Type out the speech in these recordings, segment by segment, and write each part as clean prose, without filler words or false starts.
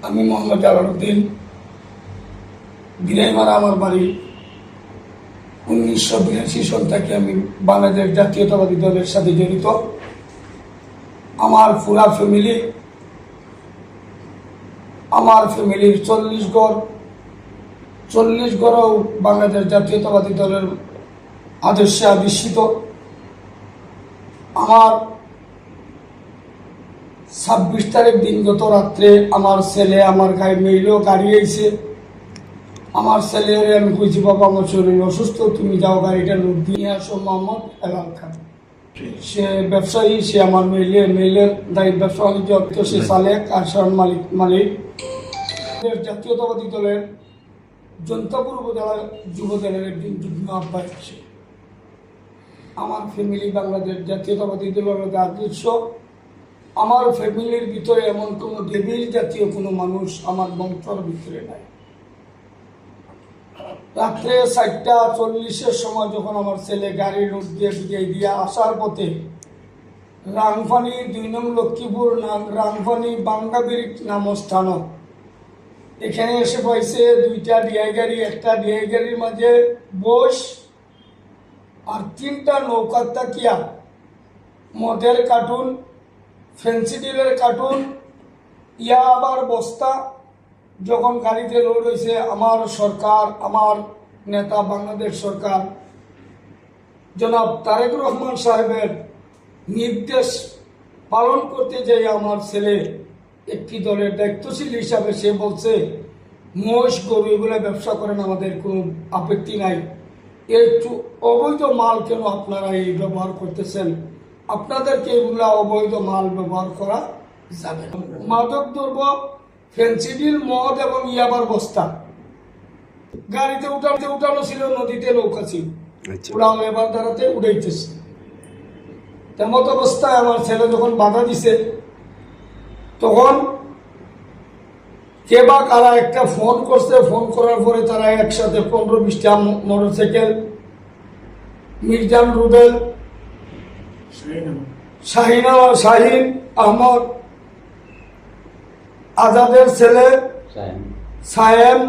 আমি মোহাম্মদ জালালউদ্দিন, বিনাইমারা আমার বাড়ি। 1982 সাল থেকে আমি বাংলাদেশ জাতীয়তাবাদী দলের সাথে জড়িত। আমার পুরা ফ্যামিলির 40 ঘরও বাংলাদেশ জাতীয়তাবাদী দলের আদর্শে আবিষ্কৃত। আমার 26 তারিখ দিনগত রাত্রে আমার ছেলে আমার গায়ে মেইলেও গাড়ি আইছে। আমার ছেলের আমি কইছি, বাবা আমার শরীর অসুস্থ, তুমি যাও গাড়িটা লোড দিয়ে আসো। মোহাম্মদ এলাল খান, সে ব্যবসায়ী, সে আমার মেইলের দায়িত্ব ব্যবসা বাণিজ্য, সে সালেক আর মালিক। জাতীয়তাবাদী দলের জনতাপুর উপজেলা যুব দলের একজন যুগ্ম আহ্বায়ক। আমার ফ্যামিলি বাংলাদেশ জাতীয়তাবাদী দলের আদর্শ। আমার ফ্যামিলির ভিতরে এমন কোনো দেবীর জাতীয় কোনো মানুষ আমার বংশের ভিতরে নাই। রাত্রে 4:40 সময় যখন আমার ছেলে গাড়ি লোড দিয়ে বিদায় দিয়ে আসার পথে রাংফানি 2 নং লক্ষ্মীপুর রাংফানি বাঙ্গাবির নাম স্থান, এখানে এসে পাইছে 2টা ডিআই গাড়ি, একটা ডিআই গাড়ির মাঝে বস আর 3টা নৌকা তাকিয়া মদের কার্টুন, ফেন্সিডিলের কার্টুন, আবার বস্তা যখন গাড়িতে লোড হয়েছে। আমার সরকার, আমার নেতা বাংলাদেশ সরকার জনাব তারেক রহমান সাহেবের নির্দেশ পালন করতে যাই আমার ছেলে একটি দলের দায়িত্বশীল হিসাবে সে বলছে, মোষ গরু এগুলো ব্যবসা করেন, আমাদের কোনো আপত্তি নাই, একটু অবৈধ মাল কেন আপনারা এই ব্যবহার করতেছেন, আপনাদেরকে এগুলা অবৈধ মাল ব্যবহার করা যাবে না। মাদক দ্রব্য, ফেন্সিডিল, মদ এবং ইয়াবার বস্তা গাড়িতে উঠানো ছিল, নদীতে নৌকা ছিল, ওরা এবার দাঁড়াতে উড়াইতেছে। তেমত অবস্থায় আমার ছেলে যখন বাধা দিছে, তখন কে বা কারা একটা ফোন করছে। ফোন করার পরে তারা একসাথে 15-20টা মোটরসাইকেল, মির্জান রুবেল, শাহিন আহমদ, আজাদের ছেলে সায়েম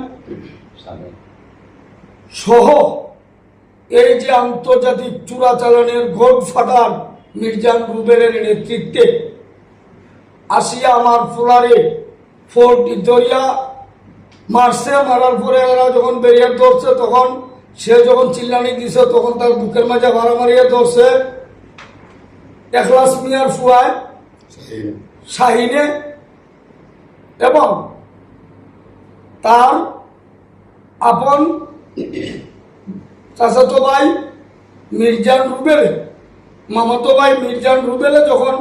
সহ এই যে আন্তর্জাতিক চোরাচালানের গডফাদার মির্জান রুবেলের নেতৃত্বে আসিয়া আমার ফুলারে ফোর্ট দরিয়া মারছে। মারার পরে এরা যখন বেরিয়ে ধরছে, তখন সে যখন চিল্লানি দিছে, তখন তার বুকের মাঝে ভাড়া মারিয়ে ধরছে এখলাস মিয়ার ফুয়ায় শাহিনে এবং তার আপন চাচাতো ভাই মির্জান রুবেলে, মামাতো ভাই মির্জান রুবেলে যখন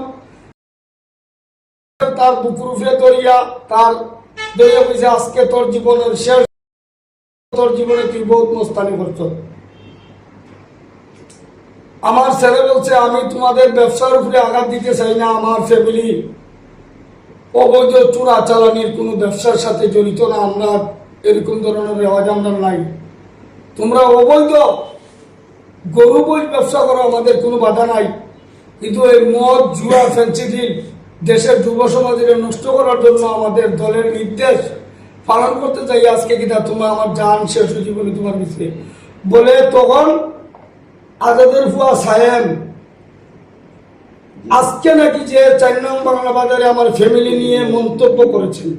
তার বুকুরুফে দরিয়া বলছে, আজকে তোর জীবনের শেষ, তোর জীবনে তুই বহুত মস্তানি করছ। আমার ছেলে বলছে, আমি তোমাদের ব্যবসার উপরে আঘাত দিতে চাই না, আমার ফ্যামিলি অবৈধ চোরা চালানির কোনো ব্যবসার সাথে জড়িত না, আমরা এরকম ধরনের রেওয়াজ আমরা নাই। তোমরা অবৈধ গরু বই ব্যবসা করো, আমাদের কোনো বাধা নাই, কিন্তু এই মদ, জুয়া, ফেন্সিডিল দেশের যুব সমাজের নষ্ট করার জন্য আমাদের দলের নির্দেশ পালন করতে চাই। আজকে কিনা তোমরা আমার জান শেষ জীবনে তোমার বিষয়ে বলে, তখন আজাদের ফুয়া সায়েম আজকে নাকি যে 4 নং বাংলা বাজারে আমার ফ্যামিলি নিয়ে মন্তব্য করেছেন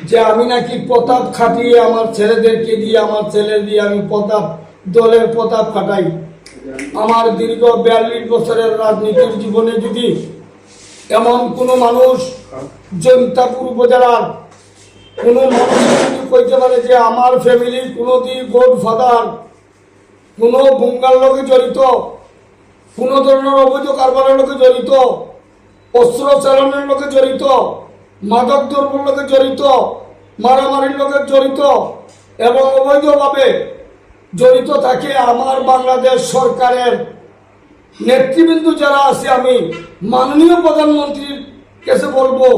যে আমি নাকি প্রতাপ খাটিয়ে আমার ছেলেদেরকে দিয়ে, আমার ছেলে দিয়ে আমি দলের প্রতাপ খাটাই। আমার দীর্ঘ 42 বছরের রাজনীতির জীবনে যদি এমন কোন মানুষ জনতাপুর উপজেলার কোন মানুষ যদি কইতে পারে যে আমার ফ্যামিলি কোনোদিন গডফাদার, কোনো বুঙ্গার লোকে জড়িত, কোন ধরনের অবৈধ কারবারের লোকে জড়িত, অস্ত্র চালানোর লোকে জড়িত, মাদক দ্রব্যের লোকে জড়িত, মারামারির লোকে জড়িত এবং অবৈধভাবে জড়িত থাকে, আমার বাংলাদেশ সরকারের নেতৃবৃন্দ যারা আছে, আমি মাননীয় প্রধানমন্ত্রীর কাছে বলবো,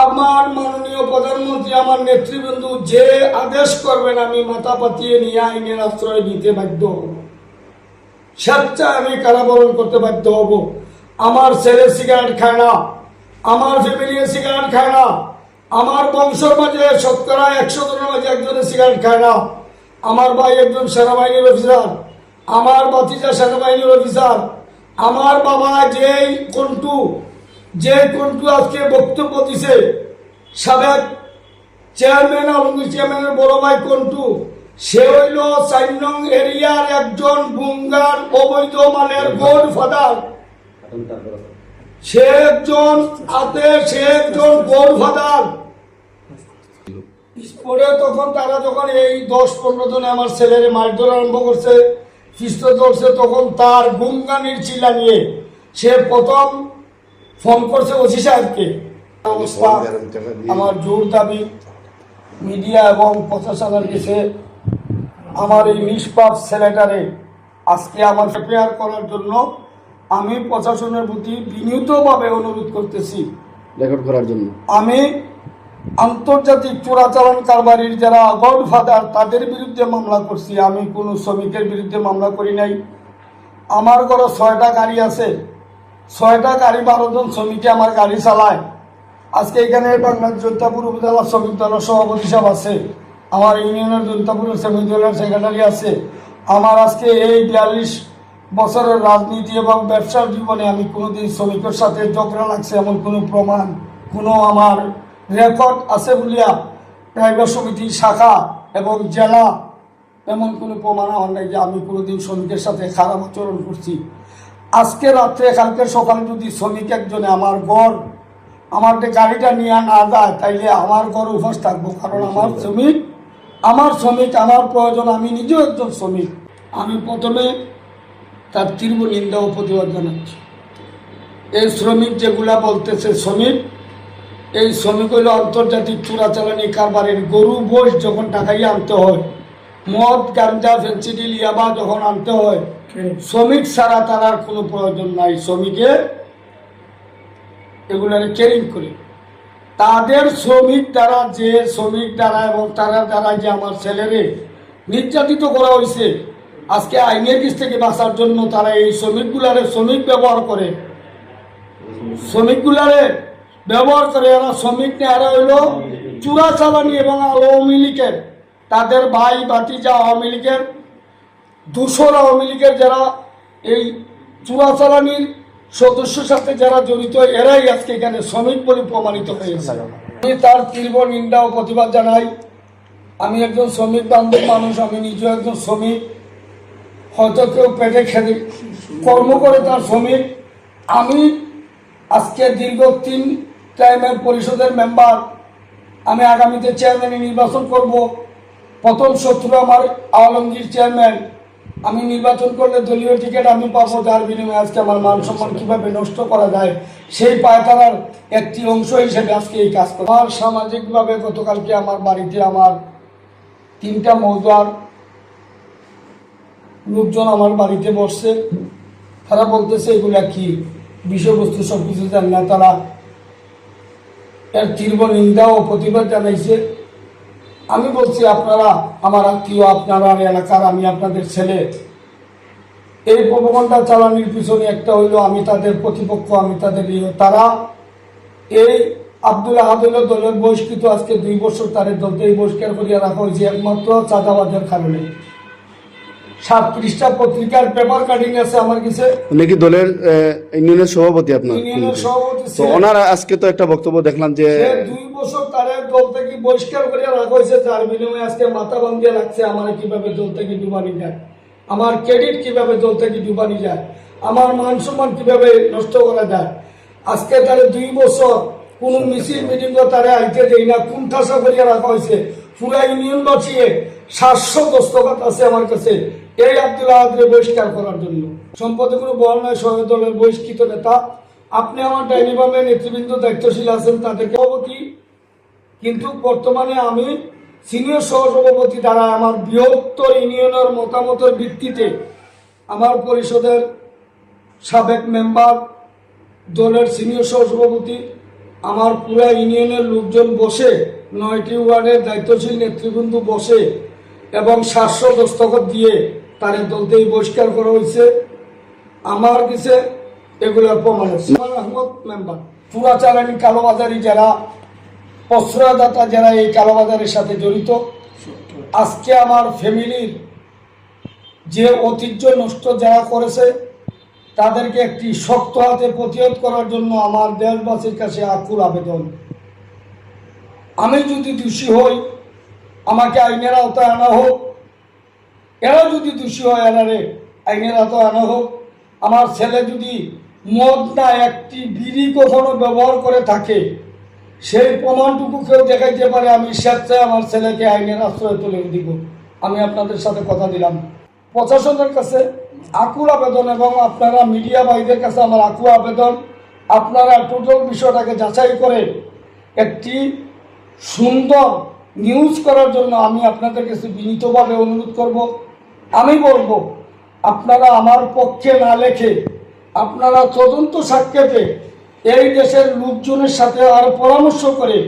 আমার মাননীয় প্রধানমন্ত্রী, আমার নেতৃবৃন্দ যে আদেশ করবেন আমি মাথা পাতিয়ে নিয়ে আইনের আশ্রয় নিতে বাধ্য হব, স্বেচ্ছায় আমি কারাবরণ করতে বাধ্য হব। আমার ছেলে সিগারেট খায় না, আমার ফ্যামিলি সিগারেট খায় না, আমার বংশের মাঝে শতকরা 100 জনের মাঝে একজনে সিগারেট খায় না। আমার ভাই একজন সেনাবাহিনীর অফিসার, আমার ভাতিজা সেনাবাহিনীর অফিসার, আমার বাবা যে কন্টু আজকে বক্তব্য দিছে, সাবেক চেয়ারম্যান, আলমগীর চেয়ারম্যানের বড় ভাই কন্টু, সে হইল 4 নং এরিয়ার একজন গুঙ্গার অবৈধ মানের গডফাদার। সে একজন গডফাদার। পরে তখন তারা যখন এই 10-15 জনে আমার ছেলেরে মারধর আরম্ভ করছে, পিস্তল ধরছে, তখন তার গুঙ্গানির চিল্লা নিয়ে সে প্রথম ফোন করছে ওসি সাহেবকে। অবস্থা আমার জোর দাবি মিডিয়া এবং প্রশাসনের কাছে আমার এই নিষ্পাপ ছেলেটারে আজকে আমার প্রেয়ার করার জন্য আমি প্রশাসনের প্রতি বিনীতভাবে অনুরোধ করতেছি, রেকর্ড করার জন্য। আমি আন্তর্জাতিক চোরাচালান কারবারির যারা গডফাদার তাদের বিরুদ্ধে মামলা করছি, আমি কোনো শ্রমিকের বিরুদ্ধে মামলা করি নাই। আমার ঘরে 6টা গাড়ি আছে, 6টা গাড়ি 12 জন শ্রমিকে আমার গাড়ি চালায়। আজকে এখানে বাংলাদেশ জৈন্তাপুর উপজেলা শ্রমিক দলের সভাপতি সাহেব আছে, আমার ইউনিয়নের জৈন্তাপুর শ্রমিক দলের সেক্রেটারি আছে। আমার আজকে এই 42 বছরের রাজনীতি এবং ব্যবসার জীবনে আমি কোনোদিন শ্রমিকের সাথে ঝগড়া লাগছে এমন কোনো প্রমাণ, কোনো আমার রেকর্ড আছে বলিয়া প্রাইভেট সমিতির শাখা এবং জেলা এমন কোনো প্রমাণ আমার নাই যে আমি কোনোদিন শ্রমিকের সাথে খারাপ আচরণ করছি। আজকে রাত্রে কালকে সকালে যদি শ্রমিক একজনে আমার গাড়িটা নিয়ে না যায়, তাইলে আমার ঘর উপোস থাকবো। কারণ আমার শ্রমিক আমার প্রয়োজন, আমি নিজেও একজন শ্রমিক। আমি প্রথমে তার তীব্র নিন্দা ও প্রতিবাদ জানাচ্ছি। এই শ্রমিক যেগুলা বলতেছে এই শ্রমিক হইল আন্তর্জাতিক চোরাচালানি কারবারের গরু বস যখন টাকাইয়া আনতে হয়, মদ গাঞ্জা ফেন্সিডিল ইয়াবা যখন আনতে হয়, শ্রমিক ছাড়া তার কোনো প্রয়োজন নাই। শ্রমিকে এগুলারে কেরিং করে তাদের শ্রমিক দ্বারা এবং তারা দ্বারা যে আমার ছেলেরে নির্যাতিত করা হয়েছে, আজকে আইনের কাছ থেকে বাঁচার জন্য তারা এই শ্রমিক ব্যবহার করে এরা শ্রমিক নেহারা হইল চোরাচালানি এবং আওয়ামী লীগের তাদের ভাই ভাতিজা আওয়ামী লীগের দূষর আওয়ামী লীগের যারা এই চোরাচালানির সদস্যের সাথে যারা জড়িত, এরাই আজকে এখানে শ্রমিক বলে প্রমাণিত হয়েছে। আমি তার তীব্র নিন্দা ও প্রতিবাদ জানাই। আমি একজন শ্রমিক বান্ধব মানুষ, আমি নিজেও একজন শ্রমিক। হয়তো কেউ পেটে খেতে কর্ম করে তার শ্রমিক। আমি আজকে দীর্ঘ 3 টাইমের পরিষদের মেম্বার, আমি আগামীতে চেয়ারম্যানে নির্বাচন করব। প্রথম শত্রু আমার আলমগীর চেয়ারম্যান, আমি নির্বাচন করলে দলীয় টিকিট আমি পাবো, যার বিনিময়ে আজকে আমার মান সম্মান কীভাবে নষ্ট করা যায় সেই পায়তারার একটি অংশ হিসেবে আজকে এই কাজ করি। আমার সামাজিকভাবে গতকালকে আমার বাড়িতে আমার 3টা মৌজার লোকজন আমার বাড়িতে বসছে। তারা বলতেছে এগুলা কি বিষয়বস্তু সব কিছু জান না, তারা এর তীব্র নিন্দা ও প্রতিবাদ জানাইছে। আমি বলছি আপনারা আমার আত্মীয়, আপনারা এলাকার, আমি আপনাদের ছেলে। এই প্রবণতা চালানির পিছনে একটা হইল আমি তাদের প্রতিপক্ষ, আমি তাদের তারা এই আব্দুল আহাদুল দলের বহিষ্কৃত আজকে 2 বছর তাদের দলকে বহিষ্কার করিয়া রাখা হয়েছে একমাত্র চাঁদাবাজের কারণে। 7 পৃষ্ঠা পত্রিকার পেপার কাটিং আছে আমার কাছে। উনি কি দলের ইউনিয়নের সভাপতি? আপনার ইউনিয়নের সভাপতি। তো ওনার আজকে তো একটা বক্তব্য দেখলাম যে 2 বছর তাদের দল থেকে বহিষ্কার করিয়া রাখা হয়েছে, যার বিনিময়ে আজকে মাথা বান্ধিয়া লাগছে আমার কিভাবে দল থেকে ডুবানি যায়, আমার ক্রেডিট কিভাবে দল থেকে ডুবানি যায়, আমার মান সম্মান কিভাবে নষ্ট করা যায়। আজকে তাদের 2 বছর কোন মিছিল মিটিং তারা আইতে দেয় না, কুণ্ঠাসা করিয়া রাখা হয়েছে। পুরা ইউনিয়ন বাঁচিয়ে 700 দস্তখত আছে আমার কাছে এই আব্দুল আহাদকে বহিষ্কার করার জন্য। সম্পদে কোনো বল নয়, সহ দলের বহিষ্কৃত নেতা। আপনি আমার ডাইনিবামের নেতৃবৃন্দ দায়িত্বশীল আছেন, তাদেরকে সভাপতি, কিন্তু বর্তমানে আমি সিনিয়র সহসভাপতি দ্বারা আমার বৃহত্তর ইউনিয়নের মতামতের ভিত্তিতে আমার পরিষদের সাবেক মেম্বার, দলের সিনিয়র সহসভাপতি, আমার পুরা ইউনিয়নের লোকজন বসে 9টি ওয়ার্ডের দায়িত্বশীল নেতৃবৃন্দ বসে এবং 700 দস্তখত দিয়ে তাদের দলতেই বহিষ্কার করা হয়েছে। আমার কাছে এগুলোর প্রমাণ আছে। আহমদ মেম্বার চোরাচালানি কালোবাজারি যারা প্রশ্রয়দাতা যারা এই কালোবাজারের সাথে জড়িত, আজকে আমার ফ্যামিলির যে ঐতিহ্য নষ্ট যারা করেছে তাদেরকে একটি শক্ত হাতে প্রতিরোধ করার জন্য আমার দেশবাসীর কাছে আকুল আবেদন। আমি যদি দোষী হই আমাকে আইনের আওতায় আনা হোক, এরা যদি দোষী হয় এনারে আইনের আওতায় আনা হোক। আমার ছেলে যদি মদ না একটি বিড়ি কখনো ব্যবহার করে থাকে সেই প্রমাণটুকু কেউ দেখাইতে পারে, আমি স্বেচ্ছায় আমার ছেলেকে আইনের আশ্রয় তুলে দিব। আমি আপনাদের সাথে কথা দিলাম। প্রশাসনের কাছে আকুল আবেদন এবং আপনারা মিডিয়া ভাইদের কাছে আমার আকুল আবেদন, আপনারা টোটাল বিষয়টাকে যাচাই করে একটি সুন্দর নিউজ করার জন্য আমি আপনাদের কাছে বিনীতভাবে অনুরোধ করব। আমি বলবো আপনারা আমার পক্ষে না লেখে আপনারা তদন্ত সাক্ষেপে এই দেশের লোকজনের সাথে আর পরামর্শ করে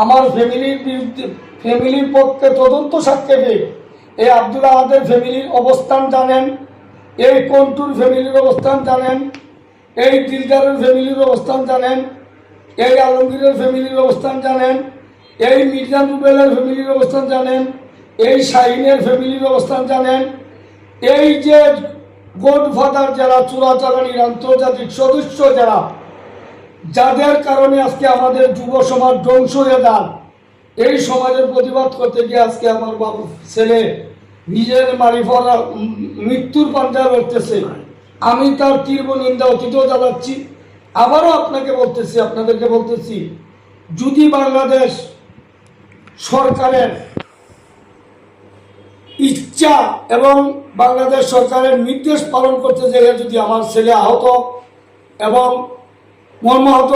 আমার ফ্যামিলির বিরুদ্ধে ফ্যামিলির পক্ষে তদন্ত সাক্ষেপে এই আব্দুল আহাদের ফ্যামিলির অবস্থান জানেন, এই কন্টুর ফ্যামিলির অবস্থান জানেন, এই দিলদারের ফ্যামিলির অবস্থান জানেন, এই আলমগীরের ফ্যামিলির অবস্থান জানেন, এই মির্জা রুবেলের ফ্যামিলির অবস্থান জানেন, এই শাহিনের ফ্যামিলির অবস্থান জানেন। এই যে গডফাদার যারা চোরাচালানির আন্তর্জাতিক সদস্য যারা, যাদের কারণে আজকে আমাদের যুব সমাজ ধ্বংস হয়ে যান, এই সমাজের প্রতিবাদ করতে গিয়ে আজকে আমার বাবু ছেলে নিজের মৃত্যুর পাঞ্জায় লড়তেছে। আমি তার তীব্র নিন্দা অতীত জানাচ্ছি। আবারও আপনাদেরকে বলতেছি যদি বাংলাদেশ সরকারের ইচ্ছা এবং বাংলাদেশ সরকারের নির্দেশ পালন করতে গেলে যদি আমার ছেলে আহত এবং মর্মাহত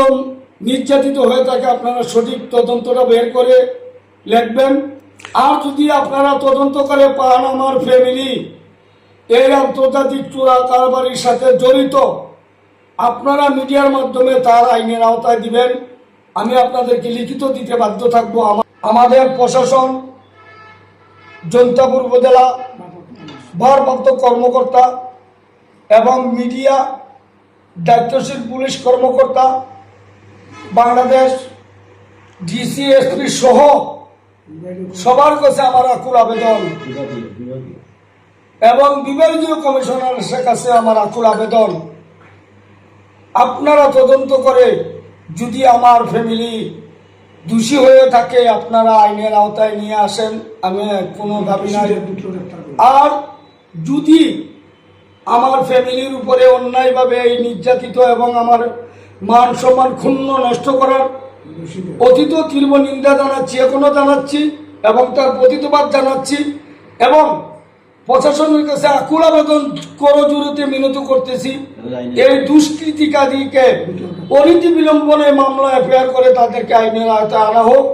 নির্যাতিত হয়ে থাকে আপনারা সঠিক তদন্তটা বের করে লিখবেন। আর যদি আপনারা তদন্ত করে পান আমার ফ্যামিলি এই আন্তর্জাতিক চোরা কারবারির সাথে জড়িত, আপনারা মিডিয়ার মাধ্যমে তার আইনের আওতায় দিবেন। আমি আপনাদেরকে লিখিত দিতে বাধ্য থাকবো। আমাদের প্রশাসন, জৈন্তাপুর উপজেলা ভারপ্রাপ্ত কর্মকর্তা এবং মিডিয়া দায়িত্বশীল পুলিশ কর্মকর্তা, বাংলাদেশ ডিসিএসপি সহ সবার কাছে আমার আকুল আবেদন এবং বিভাগীয় কমিশনারের কাছে আমার আকুল আবেদন, আপনারা তদন্ত করে যদি আমার ফ্যামিলি দোষী হয়ে থাকে আপনারা আইনের আওতায় নিয়ে আসেন। আমি কোনো দাবি নাই। আর যদি আমার ফ্যামিলির উপরে অন্যায়ভাবে এই নির্যাতিত এবং আমার মান সম্মান ক্ষুণ্ণ নষ্ট করার অতীত তীব্র নিন্দা জানাচ্ছি, এখনো জানাচ্ছি এবং তার প্রতিবাদ জানাচ্ছি এবং প্রশাসনের কাছে আকুল আবেদন করজোড়ে মিনত করতেছি এই দুষ্কৃতিকারীকে অনতি বিলম্বনে মামলা এফআইআর করে তাদেরকে আইনের আওতায় আনা হোক।